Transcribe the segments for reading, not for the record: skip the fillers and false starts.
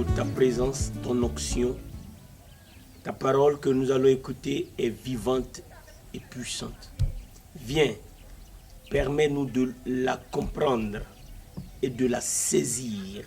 pour ta présence, ton onction. Ta parole que nous allons écouter est vivante et puissante. Viens, permets-nous de la comprendre et de la saisir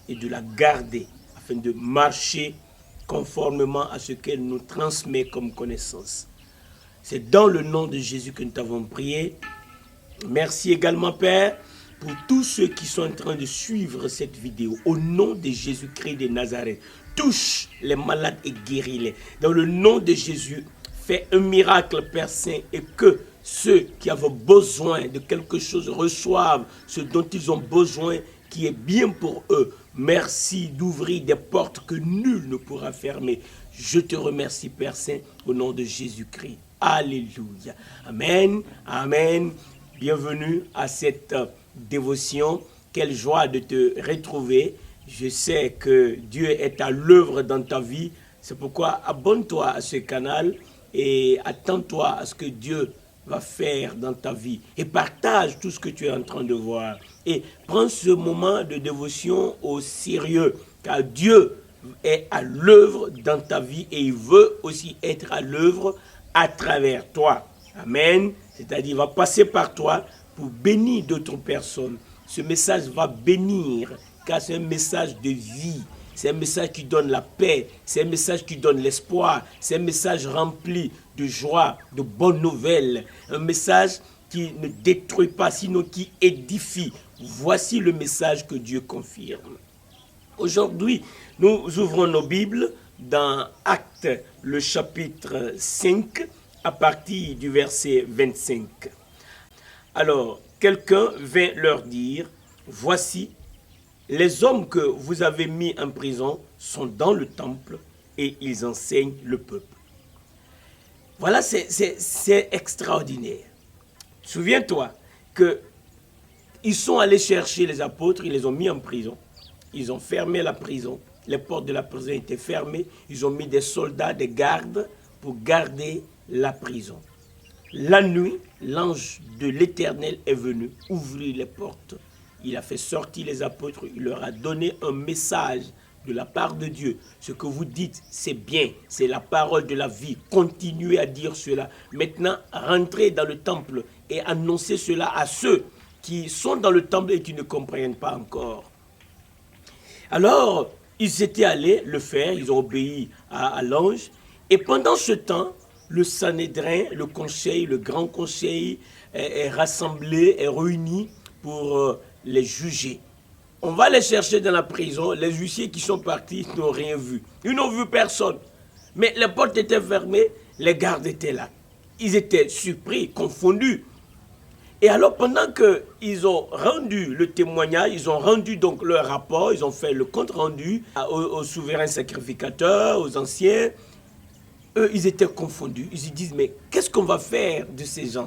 et de la garder afin de marcher conformément à ce qu'elle nous transmet comme connaissance. C'est dans le nom de Jésus que nous t'avons prié. Merci également, Père, pour tous ceux qui sont en train de suivre cette vidéo. Au nom de Jésus-Christ de Nazareth, touche les malades et guéris-les. Dans le nom de Jésus, fais un miracle, Père Saint, et que ceux qui avaient besoin de quelque chose reçoivent ce dont ils ont besoin, qui est bien pour eux. Merci d'ouvrir des portes que nul ne pourra fermer. Je te remercie, Père Saint, au nom de Jésus-Christ. Alléluia. Amen. Amen. Bienvenue à cette dévotion. Quelle joie de te retrouver. Je sais que Dieu est à l'œuvre dans ta vie. C'est pourquoi abonne-toi à ce canal et attends-toi à ce que Dieu va faire dans ta vie. Et partage tout ce que tu es en train de voir. Et prends ce moment de dévotion au sérieux. Car Dieu est à l'œuvre dans ta vie et il veut aussi être à l'œuvre à travers toi. Amen. C'est-à-dire, il va passer par toi pour bénir d'autres personnes. Ce message va bénir, car c'est un message de vie. C'est un message qui donne la paix. C'est un message qui donne l'espoir. C'est un message rempli de joie, de bonnes nouvelles. Un message qui ne détruit pas, sinon qui édifie. Voici le message que Dieu confirme. Aujourd'hui, nous ouvrons nos Bibles dans Actes, le chapitre 5, à partir du verset 25. Alors, quelqu'un vint leur dire, « Voici, les hommes que vous avez mis en prison sont dans le temple et ils enseignent le peuple. » Voilà, c'est extraordinaire. Souviens-toi qu'ils sont allés chercher les apôtres, ils les ont mis en prison. Ils ont fermé la prison. Les portes de la prison étaient fermées. Ils ont mis des soldats, des gardes pour garder la prison. La nuit, l'ange de l'Éternel est venu ouvrir les portes. Il a fait sortir les apôtres. Il leur a donné un message de la part de Dieu. Ce que vous dites, c'est bien. C'est la parole de la vie. Continuez à dire cela. Maintenant, rentrez dans le temple et annoncez cela à ceux qui sont dans le temple et qui ne comprennent pas encore. Alors, ils étaient allés le faire. Ils ont obéi à l'ange. Et pendant ce temps, le Sanhédrin, le conseil, le grand conseil est rassemblé, est réuni pour les juger. On va les chercher dans la prison. Les huissiers qui sont partis n'ont rien vu. Ils n'ont vu personne. Mais les portes étaient fermées, les gardes étaient là. Ils étaient surpris, confondus. Et alors, pendant qu'ils ont rendu le témoignage, ils ont rendu donc leur rapport, ils ont fait le compte rendu aux souverains sacrificateurs, aux anciens. Eux, ils étaient confondus. Ils se disent, mais qu'est-ce qu'on va faire de ces gens?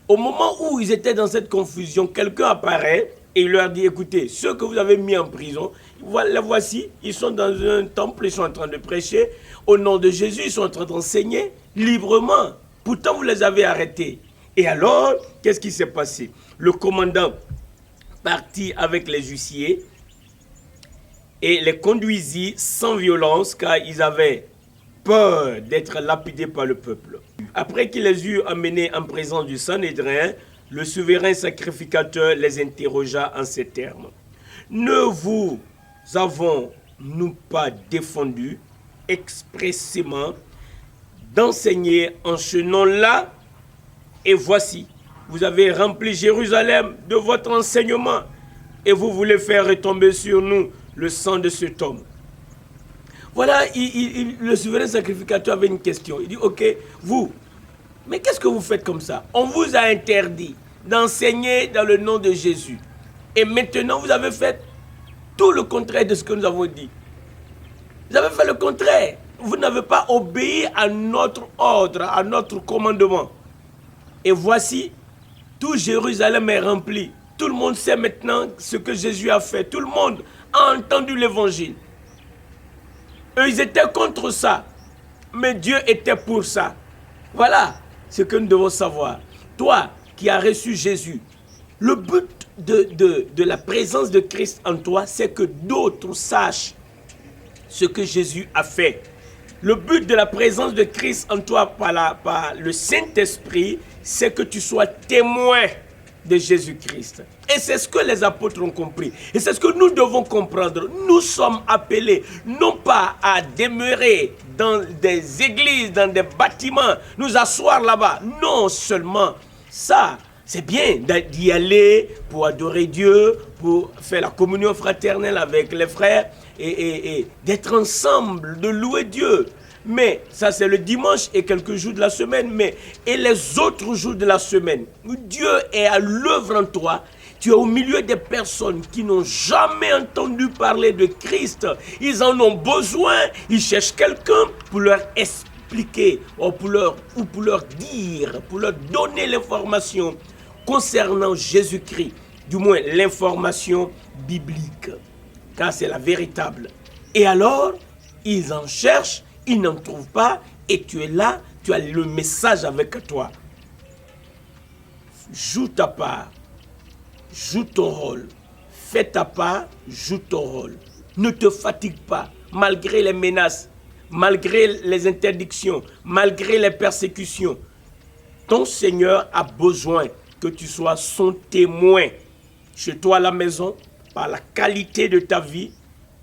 Au moment où ils étaient dans cette confusion, quelqu'un apparaît et il leur dit, écoutez, ceux que vous avez mis en prison, les voici, ils sont dans un temple, ils sont en train de prêcher. Au nom de Jésus, ils sont en train d'enseigner librement. Pourtant, vous les avez arrêtés. Et alors, qu'est-ce qui s'est passé? Le commandant partit avec les huissiers et les conduisit sans violence, car ils avaient peur d'être lapidés par le peuple. Après qu'il les eut amenés en présence du Sanhédrin, le souverain sacrificateur les interrogea en ces termes. « Ne vous avons-nous pas défendu expressément d'enseigner en ce nom-là? Et voici, vous avez rempli Jérusalem de votre enseignement et vous voulez faire retomber sur nous le sang de cet homme. » Voilà, le souverain sacrificateur avait une question. Il dit, ok, vous, mais qu'est-ce que vous faites comme ça? On vous a interdit d'enseigner dans le nom de Jésus. Et maintenant, vous avez fait tout le contraire de ce que nous avons dit. Vous avez fait le contraire. Vous n'avez pas obéi à notre ordre, à notre commandement. Et voici, tout Jérusalem est rempli. Tout le monde sait maintenant ce que Jésus a fait. Tout le monde a entendu l'évangile. Eux, ils étaient contre ça. Mais Dieu était pour ça. Voilà ce que nous devons savoir. Toi qui as reçu Jésus, le but de la présence de Christ en toi, c'est que d'autres sachent ce que Jésus a fait. Le but de la présence de Christ en toi par le Saint-Esprit, c'est que tu sois témoin de Jésus-Christ. Et c'est ce que les apôtres ont compris. Et c'est ce que nous devons comprendre. Nous sommes appelés non pas à demeurer dans des églises, dans des bâtiments, nous asseoir là-bas. Non seulement ça. C'est bien d'y aller pour adorer Dieu, pour faire la communion fraternelle avec les frères et d'être ensemble, de louer Dieu. Mais ça, c'est le dimanche et quelques jours de la semaine. Et les autres jours de la semaine, Dieu est à l'œuvre en toi. Tu es au milieu des personnes qui n'ont jamais entendu parler de Christ. Ils en ont besoin. Ils cherchent quelqu'un pour leur expliquer ou pour leur dire, pour leur donner l'information concernant Jésus-Christ, du moins l'information biblique, car c'est la véritable. Et alors, ils en cherchent, ils n'en trouvent pas, et tu es là, tu as le message avec toi. Joue ta part, joue ton rôle, fais ta part, joue ton rôle. Ne te fatigue pas, malgré les menaces, malgré les interdictions, malgré les persécutions. Ton Seigneur a besoin que tu sois son témoin chez toi à la maison, par la qualité de ta vie,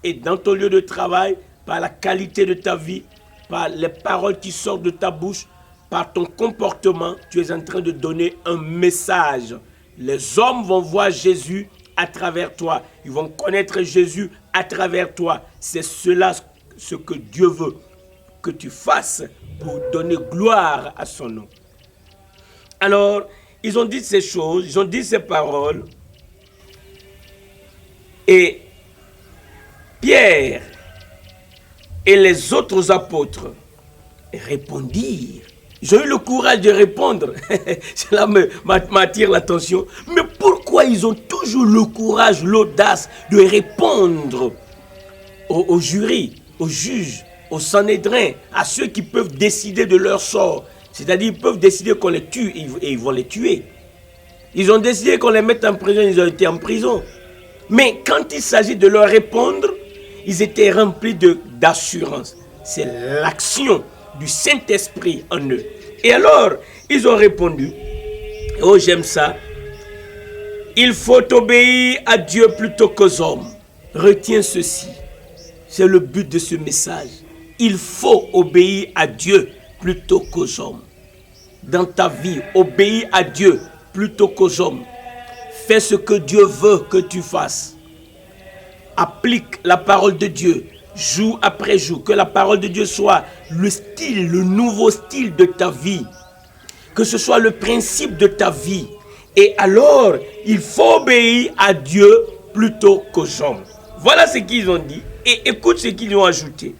et dans ton lieu de travail, par la qualité de ta vie, par les paroles qui sortent de ta bouche, par ton comportement. Tu es en train de donner un message. Les hommes vont voir Jésus à travers toi. Ils vont connaître Jésus à travers toi. C'est cela ce que Dieu veut que tu fasses pour donner gloire à son nom. Alors, ils ont dit ces choses, ils ont dit ces paroles. Et Pierre et les autres apôtres répondirent. Ils ont eu le courage de répondre. Cela m'attire l'attention. Mais pourquoi ils ont toujours le courage, l'audace de répondre au jury, aux juges, aux Sanhédrins, à ceux qui peuvent décider de leur sort? C'est-à-dire, ils peuvent décider qu'on les tue et ils vont les tuer. Ils ont décidé qu'on les mette en prison, ils ont été en prison. Mais quand il s'agit de leur répondre, ils étaient remplis d'assurance. C'est l'action du Saint-Esprit en eux. Et alors, ils ont répondu, oh j'aime ça, il faut obéir à Dieu plutôt qu'aux hommes. Retiens ceci, c'est le but de ce message. Il faut obéir à Dieu plutôt qu'aux hommes. Dans ta vie, obéis à Dieu plutôt qu'aux hommes. Fais ce que Dieu veut que tu fasses. Applique la parole de Dieu, jour après jour. Que la parole de Dieu soit le style, le nouveau style de ta vie. Que ce soit le principe de ta vie. Et alors, il faut obéir à Dieu plutôt qu'aux hommes. Voilà ce qu'ils ont dit. Et écoute ce qu'ils ont ajouté.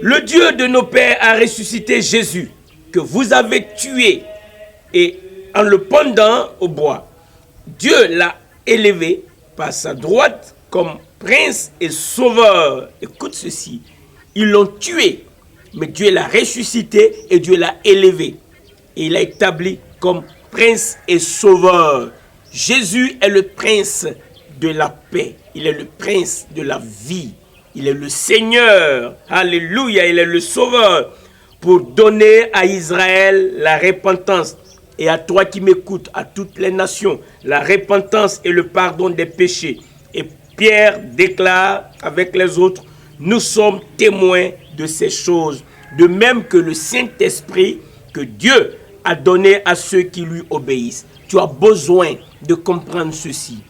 Le Dieu de nos pères a ressuscité Jésus, que vous avez tué, et en le pendant au bois, Dieu l'a élevé par sa droite comme prince et sauveur. Écoute ceci, ils l'ont tué, mais Dieu l'a ressuscité et Dieu l'a élevé. Et il l'a établi comme prince et sauveur. Jésus est le prince de la paix, il est le prince de la vie. Il est le Seigneur, alléluia, il est le Sauveur, pour donner à Israël la repentance. Et à toi qui m'écoutes, à toutes les nations, la repentance et le pardon des péchés. Et Pierre déclare avec les autres, nous sommes témoins de ces choses. De même que le Saint-Esprit que Dieu a donné à ceux qui lui obéissent. Tu as besoin de comprendre ceci.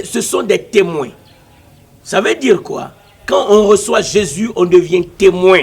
Ce sont des témoins. Ça veut dire quoi? Quand on reçoit Jésus, on devient témoin.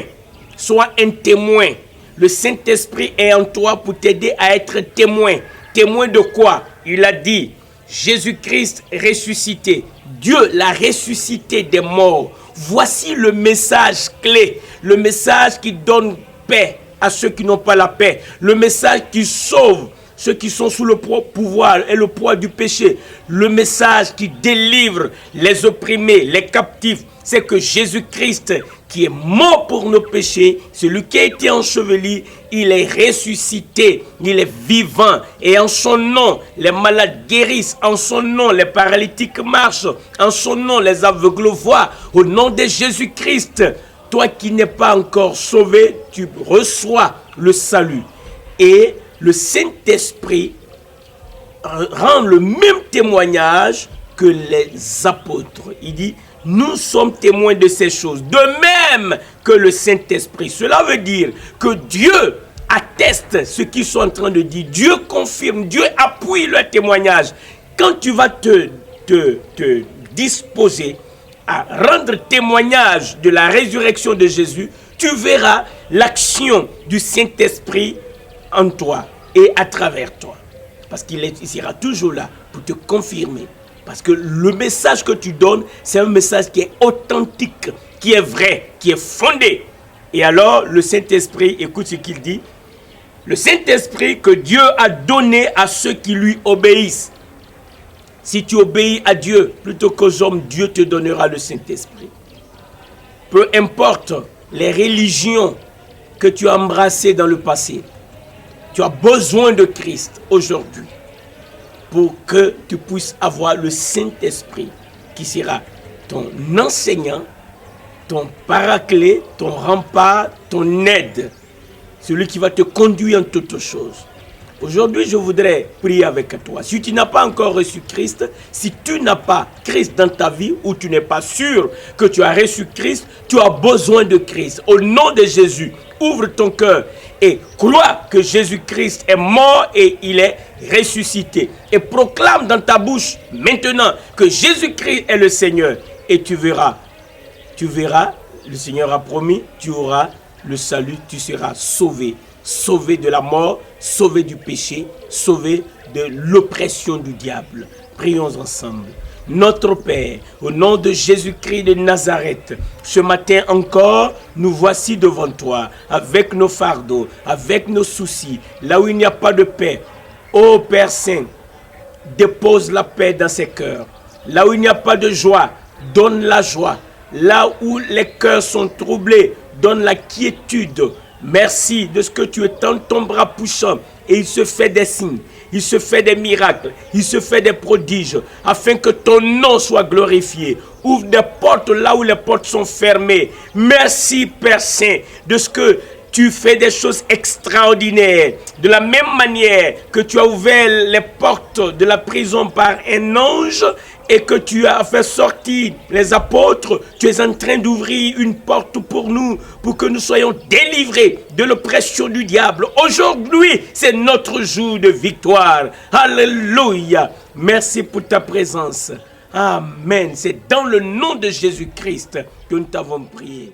Sois un témoin. Le Saint-Esprit est en toi pour t'aider à être témoin. Témoin de quoi? Il a dit, Jésus-Christ ressuscité. Dieu l'a ressuscité des morts. Voici le message clé. Le message qui donne paix à ceux qui n'ont pas la paix. Le message qui sauve ceux qui sont sous le pouvoir et le poids du péché. Le message qui délivre les opprimés, les captifs, c'est que Jésus-Christ, qui est mort pour nos péchés, celui qui a été enseveli, il est ressuscité, il est vivant. Et en son nom, les malades guérissent. En son nom, les paralytiques marchent. En son nom, les aveugles voient. Au nom de Jésus-Christ, toi qui n'es pas encore sauvé, tu reçois le salut. Et le Saint-Esprit rend le même témoignage que les apôtres. Il dit, nous sommes témoins de ces choses, de même que le Saint-Esprit. Cela veut dire que Dieu atteste ce qu'ils sont en train de dire. Dieu confirme, Dieu appuie leur témoignage. Quand tu vas te disposer à rendre témoignage de la résurrection de Jésus, tu verras l'action du Saint-Esprit en toi et à travers toi. Parce qu'il sera toujours là pour te confirmer. Parce que le message que tu donnes, c'est un message qui est authentique, qui est vrai, qui est fondé. Et alors, le Saint-Esprit, écoute ce qu'il dit. Le Saint-Esprit que Dieu a donné à ceux qui lui obéissent. Si tu obéis à Dieu plutôt qu'aux hommes, Dieu te donnera le Saint-Esprit. Peu importe les religions que tu as embrassées dans le passé, tu as besoin de Christ aujourd'hui pour que tu puisses avoir le Saint-Esprit qui sera ton enseignant, ton paraclet, ton rempart, ton aide, celui qui va te conduire en toutes choses. Aujourd'hui, je voudrais prier avec toi. Si tu n'as pas encore reçu Christ, si tu n'as pas Christ dans ta vie ou tu n'es pas sûr que tu as reçu Christ, tu as besoin de Christ. Au nom de Jésus, ouvre ton cœur et crois que Jésus-Christ est mort et il est ressuscité. Et proclame dans ta bouche maintenant que Jésus-Christ est le Seigneur. Et tu verras, le Seigneur a promis, tu auras le salut, tu seras sauvé. Sauvé de la mort, sauvé du péché, sauvé de l'oppression du diable. Prions ensemble. Notre Père, au nom de Jésus-Christ de Nazareth, ce matin encore, nous voici devant toi, avec nos fardeaux, avec nos soucis, là où il n'y a pas de paix. Ô Père Saint, dépose la paix dans ces cœurs. Là où il n'y a pas de joie, donne la joie. Là où les cœurs sont troublés, donne la quiétude. Merci de ce que tu étends ton bras puissant et il se fait des signes, il se fait des miracles, il se fait des prodiges afin que ton nom soit glorifié. Ouvre des portes là où les portes sont fermées. Merci Père Saint de ce que tu fais des choses extraordinaires. De la même manière que tu as ouvert les portes de la prison par un ange et que tu as fait sortir les apôtres, tu es en train d'ouvrir une porte pour nous, pour que nous soyons délivrés de l'oppression du diable. Aujourd'hui, c'est notre jour de victoire. Alléluia. Merci pour ta présence. Amen. C'est dans le nom de Jésus-Christ que nous t'avons prié.